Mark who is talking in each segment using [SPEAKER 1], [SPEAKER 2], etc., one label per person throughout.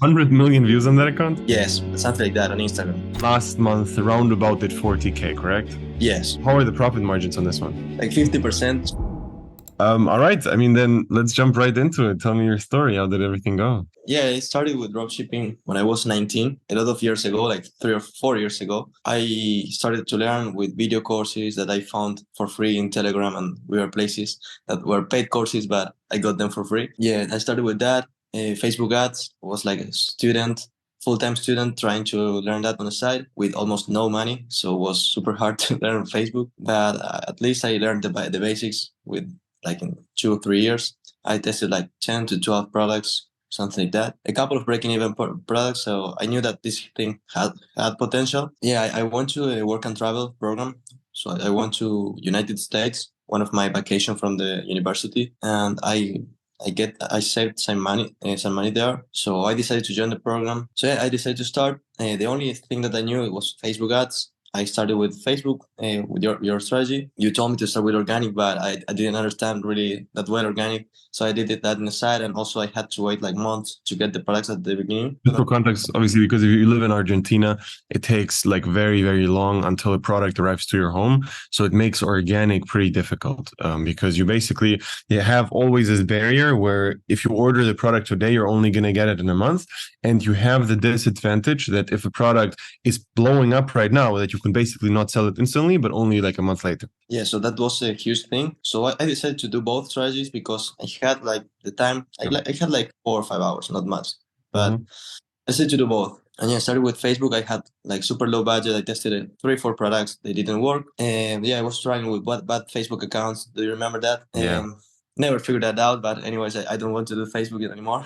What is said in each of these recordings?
[SPEAKER 1] 100 million views on that account?
[SPEAKER 2] Yes, something like that on Instagram.
[SPEAKER 1] Last month, around about did 40K, correct?
[SPEAKER 2] Yes,
[SPEAKER 1] How are the profit margins on this one?
[SPEAKER 2] like 50%.
[SPEAKER 1] All right. I mean, then let's jump right into it. Tell me your story. How did everything go?
[SPEAKER 2] Yeah, I started with dropshipping when I was 19, a lot of years ago, like 3 or 4 years ago. I started to learn with video courses that I found for free in Telegram and weird places that were paid courses, but I got them for free. Yeah, I started with that. Facebook ads was like a full-time student trying to learn that on the side with almost no money. So it was super hard to learn Facebook, but at least I learned the basics with like in 2 or 3 years. I tested like 10 to 12 products, something like that. A couple of breaking even products. So I knew that this thing had potential. Yeah, I went to a work and travel program. So I went to United States, one of my vacation from the university, and I saved some money there. So I decided to join the program. So yeah, I decided to start. The only thing that I knew was Facebook ads. I started with Facebook with your strategy. You told me to start with organic, but I didn't understand really that well organic. So I did that on the side, and also I had to wait like months to get the products at the beginning.
[SPEAKER 1] Just for context, obviously, because if you live in Argentina, it takes like very, very long until a product arrives to your home. So it makes organic pretty difficult because you have always this barrier where if you order the product today, you're only going to get it in a month. And you have the disadvantage that if a product is blowing up right now, that you can basically not sell it instantly, but only like a month later.
[SPEAKER 2] Yeah, so that was a huge thing. So I decided to do both strategies because I had like the time. I had like 4 or 5 hours, not much, but I decided to do both. And yeah, I started with Facebook. I had like super low budget. I tested 3 or 4 products. They didn't work. And yeah, I was trying with bad Facebook accounts. Do you remember that?
[SPEAKER 1] Yeah.
[SPEAKER 2] Never figured that out. But anyways, I don't want to do Facebook anymore.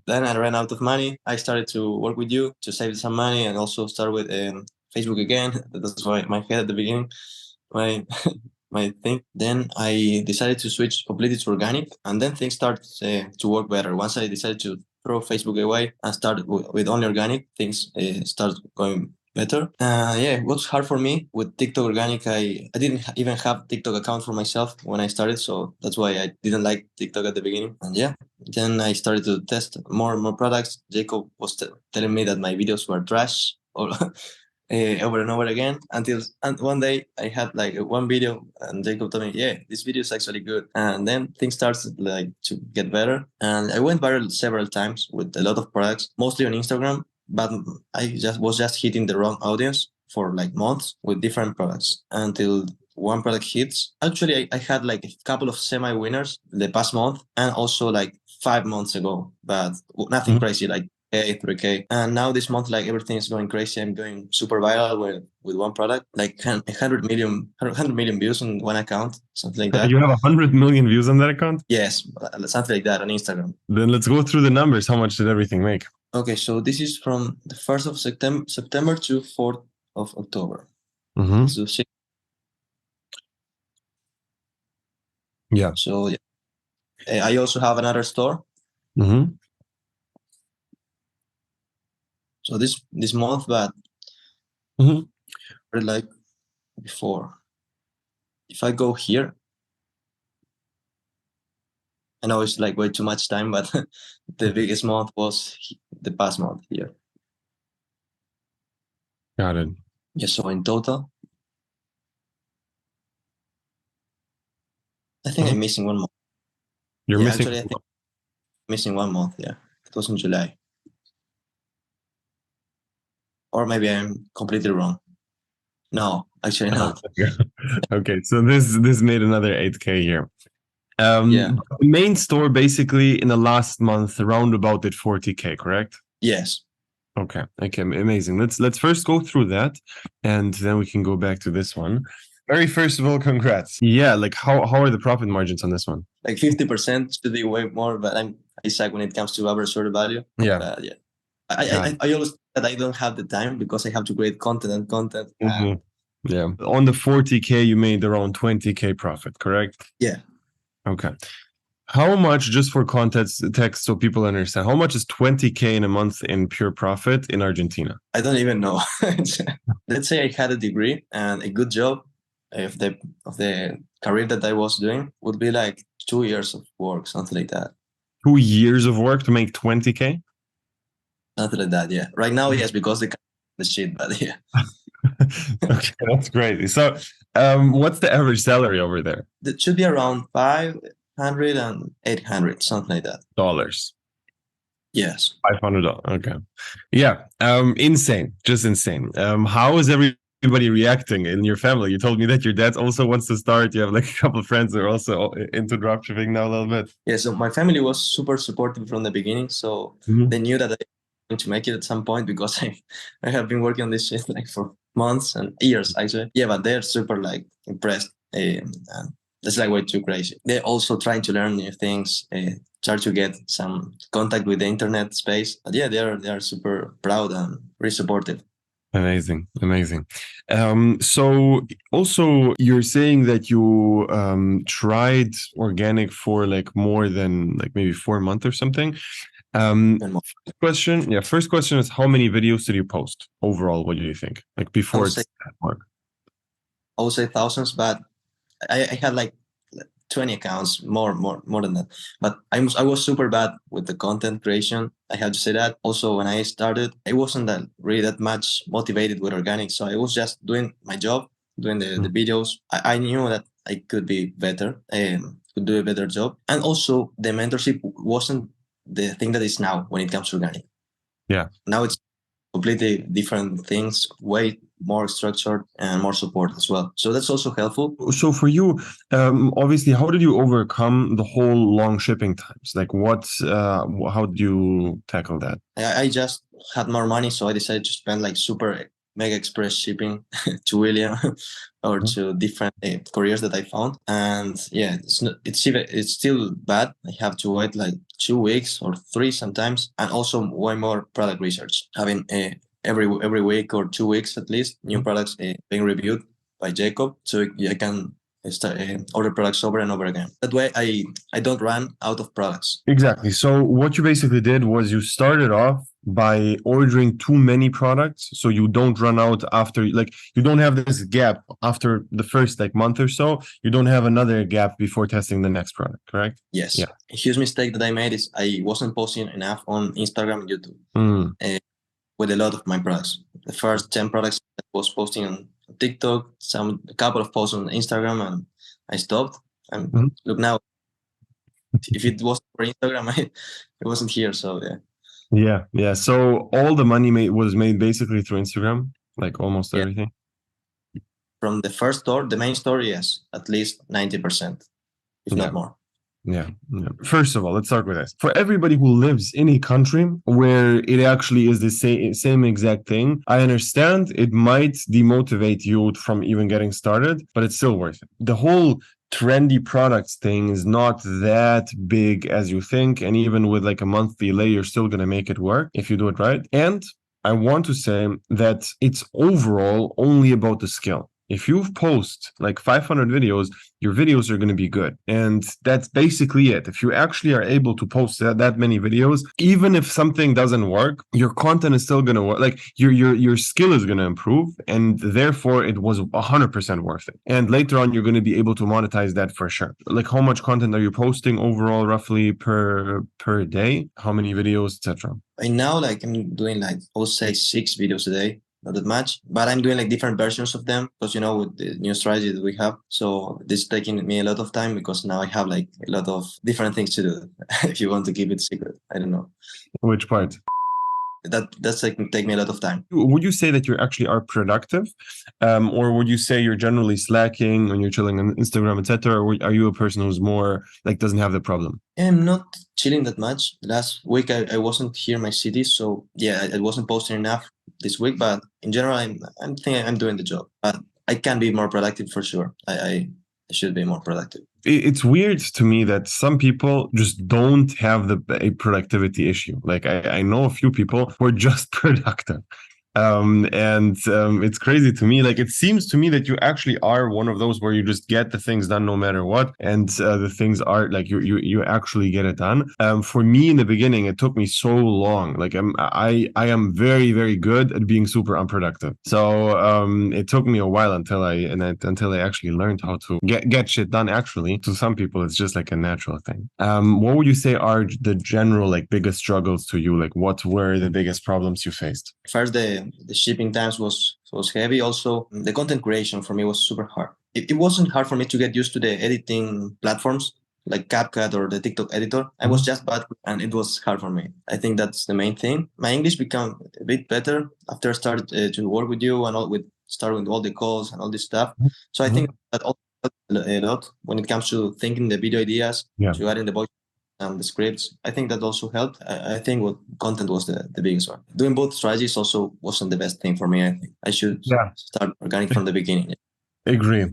[SPEAKER 2] Then I ran out of money. I started to work with you to save some money and also start with Facebook again. That's why my head at the beginning. My my thing. Then I decided to switch completely to organic, and then things started to work better. Once I decided to throw Facebook away and start with only organic, things start going better. Yeah, it was hard for me with TikTok organic. I didn't even have TikTok account for myself when I started, so that's why I didn't like TikTok at the beginning. And yeah, then I started to test more and more products. Jacob was telling me that my videos were trash. Or over and over again until one day I had like one video and Jacob told me, yeah, this video is actually good. And then things started like to get better. And I went viral several times with a lot of products, mostly on Instagram, but I was just hitting the wrong audience for like months with different products until one product hits. Actually, I had like a couple of semi-winners the past month and also like 5 months ago, but nothing crazy like 3K. And now this month, like everything is going crazy. I'm going super viral with one product, like 100 million views on one account, something like that.
[SPEAKER 1] You have 100 million views on that account?
[SPEAKER 2] Yes, something like that on Instagram.
[SPEAKER 1] Then let's go through the numbers. How much did everything make?
[SPEAKER 2] Okay, so this is from the 1st of September to 4th of October. So
[SPEAKER 1] yeah.
[SPEAKER 2] So yeah. I also have another store. So this month, but like before, if I go here, I know it's like way too much time, but the biggest month was the past month here.
[SPEAKER 1] Got it.
[SPEAKER 2] Yeah, so in total, I think I'm missing 1 month.
[SPEAKER 1] You're missing?
[SPEAKER 2] Actually, I think I'm missing 1 month, yeah. It was in July. Or maybe I'm completely wrong. No, actually not.
[SPEAKER 1] Okay, so this made another 8K here.
[SPEAKER 2] Yeah.
[SPEAKER 1] The main store basically in the last month around about did 40K, correct?
[SPEAKER 2] Yes.
[SPEAKER 1] Okay, amazing. Let's first go through that, and then we can go back to this one. Very first of all, congrats. Yeah, like how are the profit margins on this one?
[SPEAKER 2] Like 50% should be way more, but I suck when it comes to average order value.
[SPEAKER 1] Yeah.
[SPEAKER 2] But yeah. I always that I don't have the time because I have to create content.
[SPEAKER 1] Yeah. On the 40K, you made around 20K profit, correct?
[SPEAKER 2] Yeah.
[SPEAKER 1] Okay. How much, just for context, text so people understand, how much is 20K in a month in pure profit in Argentina?
[SPEAKER 2] I don't even know. Let's say I had a degree and a good job of the career that I was doing would be like 2 years of work, something like that.
[SPEAKER 1] 2 years of work to make 20K?
[SPEAKER 2] Something like that. Yeah. Right now, yes, because the shit, but yeah.
[SPEAKER 1] Okay, that's great. So, what's the average salary over there?
[SPEAKER 2] It should be around 500 and 800, something like that.
[SPEAKER 1] Dollars.
[SPEAKER 2] Yes.
[SPEAKER 1] $500. Okay. Yeah. Insane. Just insane. How is everybody reacting in your family? You told me that your dad also wants to start. You have like a couple of friends that are also into dropshipping now a little bit.
[SPEAKER 2] Yeah. So my family was super supportive from the beginning. So they knew that I was going to make it at some point because I have been working on this shit like for months and years actually. Yeah, but they're super like impressed. And that's like way too crazy. They're also trying to learn new things, try to get some contact with the internet space. But yeah, they are super proud and very supportive.
[SPEAKER 1] Amazing, amazing. So also you're saying that you tried organic for like more than like maybe 4 months or something. First question is how many videos did you post overall? What do you think? Like before it's that mark?
[SPEAKER 2] I would say thousands, but I had like 20 accounts, more than that. But I was super bad with the content creation. I have to say that. Also, when I started, I wasn't that much motivated with organic. So I was just doing my job, doing the videos. I knew that I could be better and could do a better job. And also the mentorship wasn't the thing that is now when it comes to organic.
[SPEAKER 1] Yeah.
[SPEAKER 2] Now it's completely different things, way more structured and more support as well. So that's also helpful.
[SPEAKER 1] So for you, obviously, how did you overcome the whole long shipping times? Like how did you tackle that?
[SPEAKER 2] I just had more money, so I decided to spend like super mega express shipping to William or to different couriers that I found. And yeah, it's still bad. I have to wait like 2 weeks or 3 sometimes, and also way more product research. Having every week or 2 weeks at least new products being reviewed by Jacob, so I can start order products over and over again. That way I don't run out of products.
[SPEAKER 1] Exactly. So what you basically did was you started off by ordering too many products so you don't run out after, like, you don't have this gap after the first like month or so. You don't have another gap before testing the next product, correct?
[SPEAKER 2] Yes.
[SPEAKER 1] Yeah.
[SPEAKER 2] A huge mistake that I made is I wasn't posting enough on Instagram and YouTube with a lot of my products. The first 10 products I was posting on TikTok, a couple of posts on Instagram, and I stopped. And look now, if it wasn't for Instagram, I wasn't here. So yeah.
[SPEAKER 1] Yeah. So all the money was made basically through Instagram, like almost everything.
[SPEAKER 2] From the first store, the main store, yes, at least 90%, if not more.
[SPEAKER 1] Yeah. First of all, let's start with this. For everybody who lives in a country where it actually is the same exact thing, I understand it might demotivate you from even getting started, but it's still worth it. The whole trendy products thing is not that big as you think. And even with like a month delay, you're still going to make it work if you do it right. And I want to say that it's overall only about the skill. If you post like 500 videos, your videos are going to be good. And that's basically it. If you actually are able to post that many videos, even if something doesn't work, your content is still going to work. Like your skill is going to improve. And therefore, it was 100% worth it. And later on, you're going to be able to monetize that for sure. Like how much content are you posting overall roughly per day? How many videos, etc.?
[SPEAKER 2] Right now, like I'm doing like, I would say 6 videos a day. Not that much, but I'm doing like different versions of them because, with the new strategy that we have. So this is taking me a lot of time because now I have like a lot of different things to do. If you want to keep it secret, I don't know.
[SPEAKER 1] Which part?
[SPEAKER 2] That's like take me a lot of time.
[SPEAKER 1] Would you say that you actually are productive, or would you say you're generally slacking when you're chilling on Instagram, etc.? Or are you a person who's more like doesn't have the problem?
[SPEAKER 2] I'm not chilling that much. Last week I wasn't here in my city, so yeah, I wasn't posting enough this week. But in general, I'm thinking I'm doing the job. But I can be more productive for sure. I should be more productive.
[SPEAKER 1] It's weird to me that some people just don't have a productivity issue. Like I know a few people who are just productive. It's crazy to me. Like, it seems to me that you actually are one of those where you just get the things done no matter what, and the things are like you actually get it done. For me in the beginning, it took me so long. Like, I am very very good at being super unproductive. So it took me a while until I actually learned how to get shit done. Actually, to some people, it's just like a natural thing. What would you say are the general like biggest struggles to you? Like, what were the biggest problems you faced?
[SPEAKER 2] First, the shipping times was heavy. Also, the content creation for me was super hard. It wasn't hard for me to get used to the editing platforms like CapCut or the TikTok editor. I was just bad, and it was hard for me. I think that's the main thing. My English became a bit better after I started to work with you and starting with all the calls and all this stuff. So I think that also helped a lot when it comes to thinking the video ideas,
[SPEAKER 1] Yeah.
[SPEAKER 2] to adding the voice and the scripts. I think that also helped. I think what content was the biggest one. Doing both strategies also wasn't the best thing for me. I think I should start organic from the beginning.
[SPEAKER 1] Agree.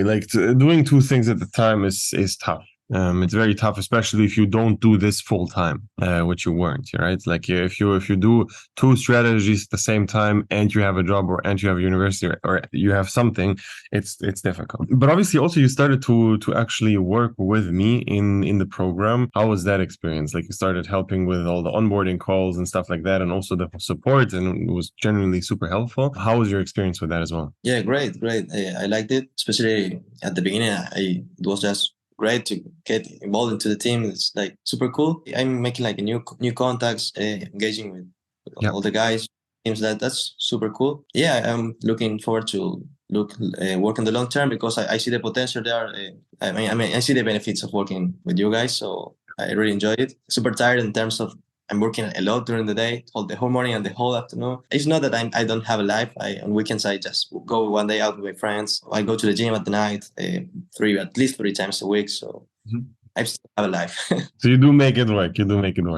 [SPEAKER 1] Like doing two things at the time is tough. It's very tough, especially if you don't do this full time, which you weren't, right? Like if you do two strategies at the same time and you have a job and you have a university or you have something, it's difficult. But obviously, also you started to actually work with me in the program. How was that experience? Like you started helping with all the onboarding calls and stuff like that, and also the support, and it was generally super helpful. How was your experience with that as well?
[SPEAKER 2] Yeah, great. I liked it, especially at the beginning. It was just great to get involved into the team. It's like super cool. I'm making like a new contacts, engaging with all the guys. Teams that's super cool. Yeah, I'm looking forward to work in the long term because I see the potential there. I see the benefits of working with you guys. So I really enjoyed it. Super tired in terms of I'm working a lot during the day, the whole morning and the whole afternoon. It's not that I don't have a life. On weekends, I just go one day out with my friends. I go to the gym at the night, at least 3 times a week. So I still have a life.
[SPEAKER 1] So you do make it work.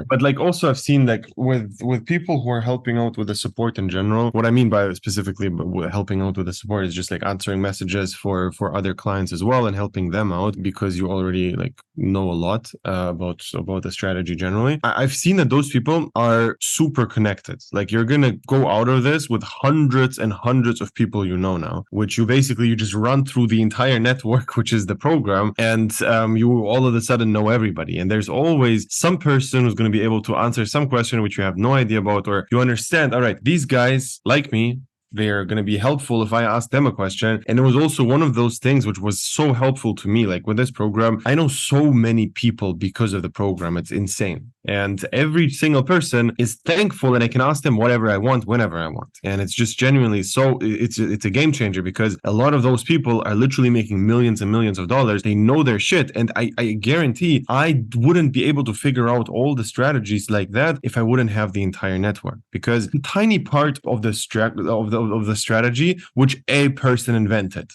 [SPEAKER 1] But like also I've seen like with people who are helping out with the support in general. What I mean by specifically helping out with the support is just like answering messages for other clients as well and helping them out because you already like know a lot about the strategy generally. I've seen that those people are super connected. Like you're gonna go out of this with hundreds and hundreds of people you know now, which you just run through the entire network, which is the program, and you all of a sudden know everybody. And there's always some person who's going to be able to answer some question which you have no idea about, or you understand, all right, these guys like me, they're going to be helpful if I ask them a question. And it was also one of those things which was so helpful to me. Like with this program, I know so many people because of the program. It's insane. And every single person is thankful that I can ask them whatever I want, whenever I want. And it's just genuinely so, it's a game changer because a lot of those people are literally making millions and millions of dollars. They know their shit. And I guarantee I wouldn't be able to figure out all the strategies like that if I wouldn't have the entire network, because a tiny part of the strategy which a person invented,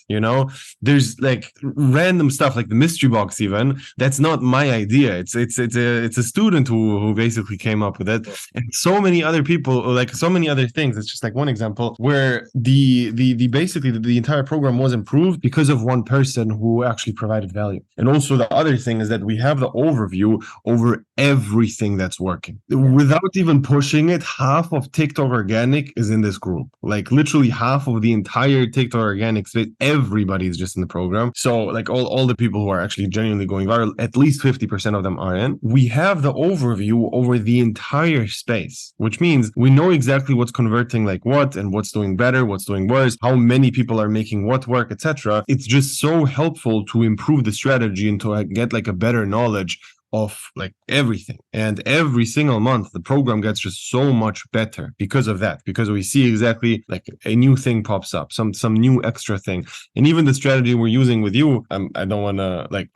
[SPEAKER 1] there's like random stuff like the mystery box, even that's not my idea. It's a student who basically came up with it, and so many other people, like so many other things. It's just like one example where the basically the entire program was improved because of one person who actually provided value. And also the other thing is that we have the overview over everything that's working without even pushing it. Half of TikTok organic is in this group, like literally half of the entire TikTok organic space. Everybody is just in the program. So like all the people who are actually genuinely going viral, at least 50% of them are in. We have the overview over the entire space, which means we know exactly what's converting like what, and what's doing better, what's doing worse, how many people are making what work, etc. It's just so helpful to improve the strategy and to get like a better knowledge of like everything. And every single month the program gets just so much better because of that, because we see exactly like a new thing pops up, some new extra thing. And even the strategy we're using with you, I don't want to like,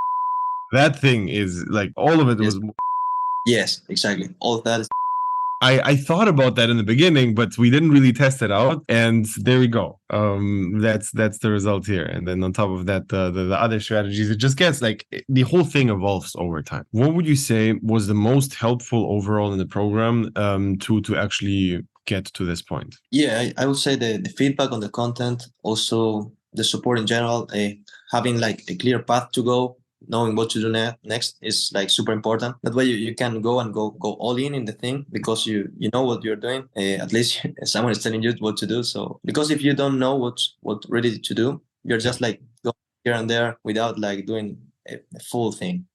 [SPEAKER 1] that thing is like all of it was.
[SPEAKER 2] Yes, exactly, all of that is.
[SPEAKER 1] I thought about that in the beginning, but we didn't really test it out, and there we go. That's the result here. And then on top of that, the other strategies, it just gets like the whole thing evolves over time. What would you say was the most helpful overall in the program to actually get to this point?
[SPEAKER 2] Yeah, I would say the feedback on the content, also the support in general, having like a clear path to go knowing what to do next is like super important. That way you can go all in the thing, because you know what you're doing. At least someone is telling you what to do. So because if you don't know what really to do, you're just like going here and there without like doing a full thing.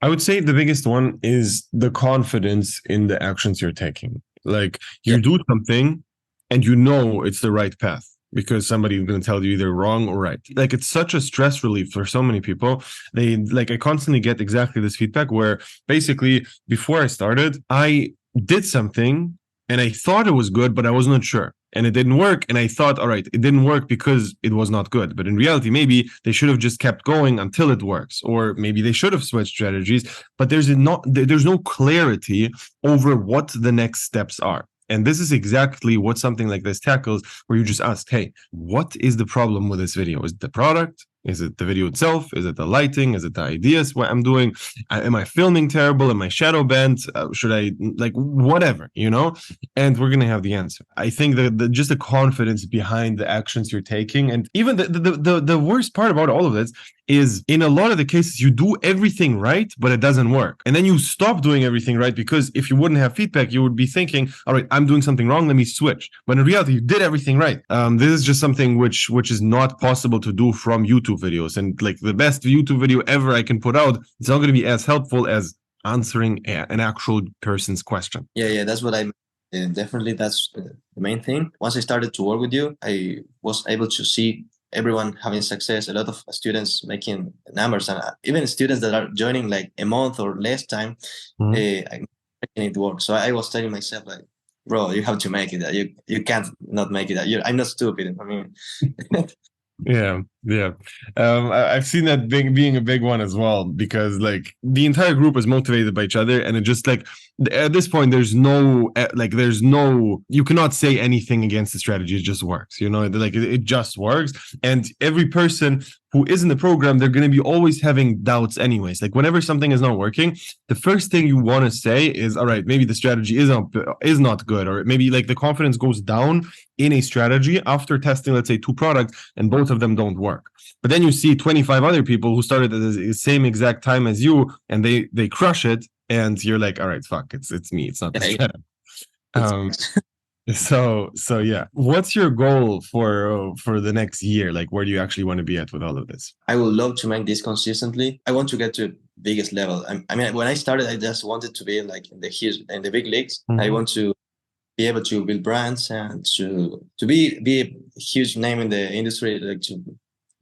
[SPEAKER 1] I would say the biggest one is the confidence in the actions you're taking. Like you do something and you know it's the right path because somebody is going to tell you either wrong or right. Like it's such a stress relief for so many people. I constantly get exactly this feedback where basically before I started, I did something and I thought it was good, but I was not sure. And it didn't work. And I thought, all right, it didn't work because it was not good. But in reality, maybe they should have just kept going until it works. Or maybe they should have switched strategies. But there's no clarity over what the next steps are. And this is exactly what something like this tackles, where you just ask, hey, what is the problem with this video? Is it the product? Is it the video itself? Is it the lighting? Is it the ideas? What I'm doing? Am I filming terrible? Am I shadow banned? Should I like whatever, you know? And we're gonna have the answer. I think that just the confidence behind the actions you're taking, and even the worst part about all of this is in a lot of the cases you do everything right, but it doesn't work, and then you stop doing everything right because if you wouldn't have feedback, you would be thinking, all right, I'm doing something wrong. Let me switch. But in reality, you did everything right. This is just something which is not possible to do from YouTube videos, and like the best YouTube video ever I can put out, it's not going to be as helpful as answering an actual person's question.
[SPEAKER 2] Yeah, that's what I mean. Definitely, that's the main thing. Once I started to work with you, I was able to see everyone having success, a lot of students making numbers, and even students that are joining like a month or less time, making it work. So I was telling myself like, bro, you have to make it. You can't not make it. I'm not stupid. I mean,
[SPEAKER 1] Yeah. I've seen that being a big one as well, because like the entire group is motivated by each other, and it just like at this point there's no you cannot say anything against the strategy. It just works, you know, like it just works. And every person who is in the program, they're going to be always having doubts anyways. Like whenever something is not working, the first thing you want to say is, all right, maybe the strategy is not good, or maybe like the confidence goes down in a strategy after testing, let's say, 2 products and both of them don't work. But then you see 25 other people who started at the same exact time as you, and they crush it, and you're like, all right, fuck, it's me, it's not the strategy. So yeah, what's your goal for the next year? Like, where do you actually want to be at with all of this?
[SPEAKER 2] I would love to make this consistently. I want to get to biggest level. I mean, when I started, I just wanted to be like in the big leagues. I want to be able to build brands and to be a huge name in the industry, like to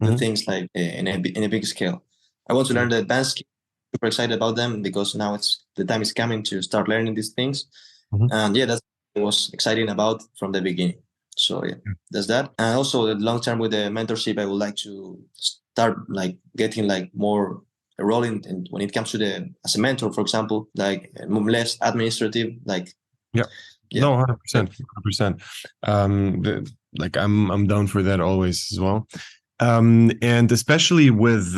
[SPEAKER 2] do things like in a big scale. I want to learn the advanced skills. Super excited about them because now the time is coming to start learning these things. And yeah, that's what was exciting about from the beginning. So yeah, that's that. And also the long term with the mentorship, I would like to start like getting like more a role in when it comes to as a mentor, for example, like less administrative, like
[SPEAKER 1] no, 100%. Like I'm down for that always as well. And especially with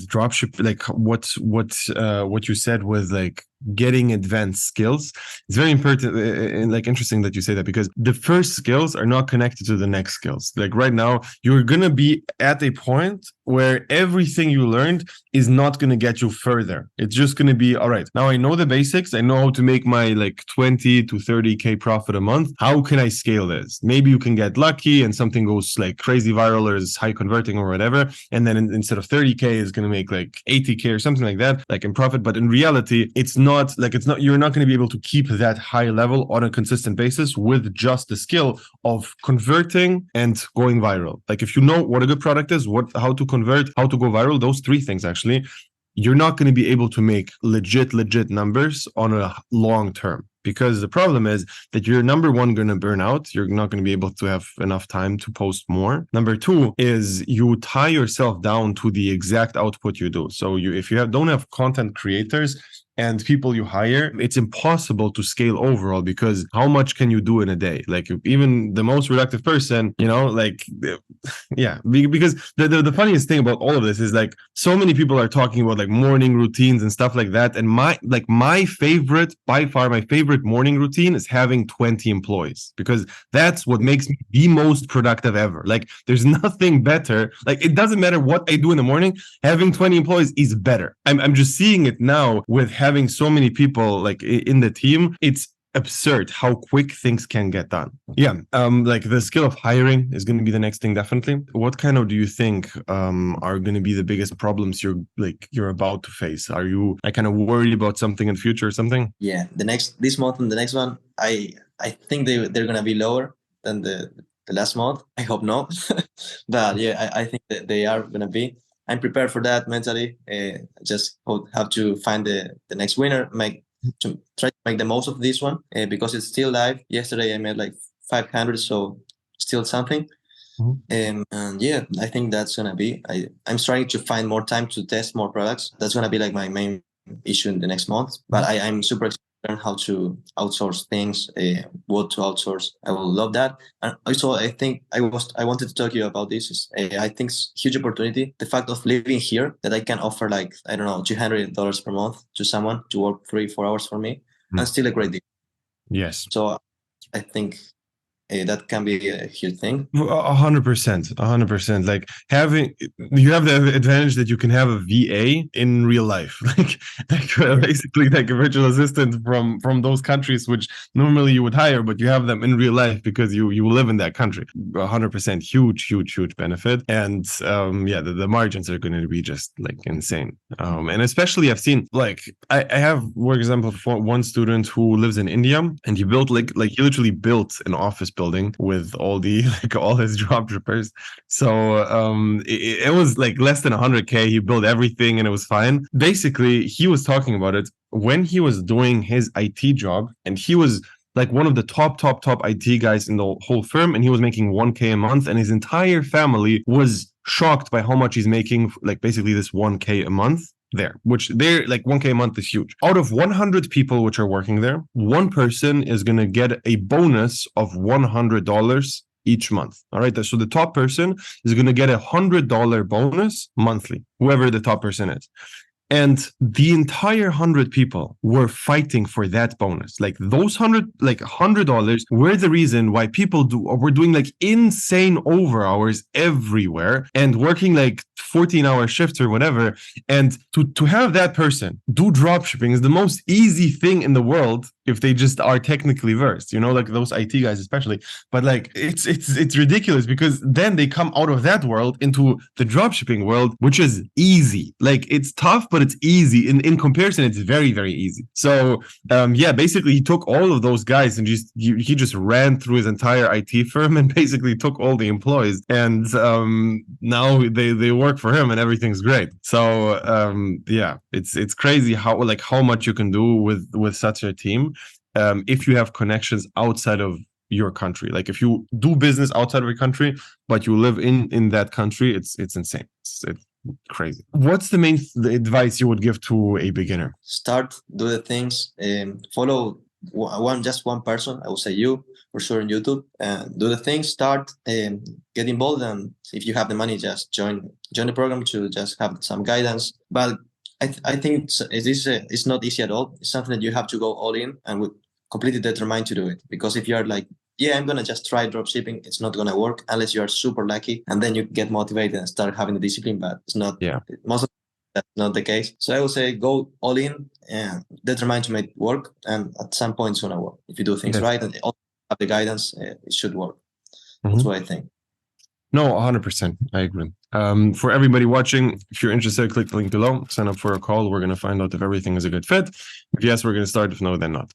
[SPEAKER 1] dropship, like what you said with like getting advanced skills, it's very important and like interesting that you say that, because the first skills are not connected to the next skills. Like right now, you're gonna be at a point where everything you learned is not gonna get you further. It's just gonna be, all right, now I know the basics. I know how to make my like 20 to 30K profit a month. How can I scale this? Maybe you can get lucky and something goes like crazy viral or is high converting or whatever, and then instead of 30K is gonna make like 80K or something like that, like in profit. But in reality, you're not going to be able to keep that high level on a consistent basis with just the skill of converting and going viral. Like if you know what a good product is, how to convert, how to go viral, those 3 things actually, you're not going to be able to make legit numbers on a long term. Because the problem is that you're, number one, going to burn out. You're not going to be able to have enough time to post more. Number 2 is you tie yourself down to the exact output you do. So if you don't have content creators, and people you hire, it's impossible to scale overall, because how much can you do in a day? Like even the most productive person, like yeah, because the funniest thing about all of this is like so many people are talking about like morning routines and stuff like that, and my favorite, by far my favorite morning routine is having 20 employees, because that's what makes me the most productive ever. Like there's nothing better. Like it doesn't matter what I do in the morning, having 20 employees is better. I'm just seeing it now with having so many people like in the team. It's absurd how quick things can get done. Yeah, like the skill of hiring is going to be the next thing, definitely. What kind of do you think are going to be the biggest problems you're about to face? Are you like kind of worried about something in the future or something?
[SPEAKER 2] Yeah, this month and the next one, I think they're gonna be lower than the last month. I hope not, but yeah, I think that they are gonna be. I'm prepared for that mentally. Just have to find the next winner, try to make the most of this one, because it's still live. Yesterday I made like 500, so still something. And yeah, I think that's gonna be. I'm trying to find more time to test more products. That's gonna be like my main issue in the next month. But I'm super excited to learn how to outsource things, what to outsource. I will love that. And also, I think I wanted to talk to you about this. I think it's a huge opportunity. The fact of living here, that I can offer like, I don't know, $200 per month to someone to work 3-4 hours for me, and still a great deal.
[SPEAKER 1] Yes.
[SPEAKER 2] So I think that can be a huge thing.
[SPEAKER 1] 100%. Like you have the advantage that you can have a VA in real life, like basically like a virtual assistant from those countries, which normally you would hire, but you have them in real life because you live in that country. 100%, huge benefit. And yeah, the margins are going to be just like insane. And especially I've seen like I have, for example, for one student who lives in India, and he built like he literally built an office building with all all his dropshippers. So it was like less than 100K. He built everything and it was fine. Basically, he was talking about it when he was doing his IT job, and he was like one of the top IT guys in the whole firm, and he was making 1K a month, and his entire family was shocked by how much he's making, like basically this 1K a month there, which they're like 1K a month is huge. Out of 100 people which are working there, one person is going to get a bonus of $100 each month. All right. So the top person is going to get $100 bonus monthly, whoever the top person is. And the entire 100 people were fighting for that bonus. Like those $100 were the reason why people were doing like insane over hours everywhere and working like 14-hour shifts or whatever. And to have that person do dropshipping is the most easy thing in the world if they just are technically versed, like those IT guys especially. But like it's ridiculous, because then they come out of that world into the dropshipping world, which is easy. Like it's tough, but it's easy. In comparison, it's very, very easy. So yeah, basically he took all of those guys and he just ran through his entire IT firm and basically took all the employees, and now they work for him and everything's great. So yeah, it's crazy how much you can do with such a team. If you have connections outside of your country, like if you do business outside of your country, but you live in that country, it's insane. It's crazy. What's the advice you would give to a beginner?
[SPEAKER 2] Start, do the things, follow one person. I would say you for sure on YouTube, and do the things. Start, get involved, and if you have the money, just join the program to just have some guidance. But I think it's not easy at all. It's something that you have to go all in and with completely determined to do it. Because if you are like, yeah, I'm gonna just try dropshipping, it's not gonna work unless you are super lucky, and then you get motivated and start having the discipline. But it's not.
[SPEAKER 1] Yeah.
[SPEAKER 2] Most of that's not the case. So I would say go all in and determined to make it work, and at some point it's gonna work. If you do things right and also have the guidance, it should work. That's what I think.
[SPEAKER 1] No, 100%. I agree. For everybody watching, if you're interested, click the link below, sign up for a call. We're going to find out if everything is a good fit. If yes, we're going to start. If no, then not.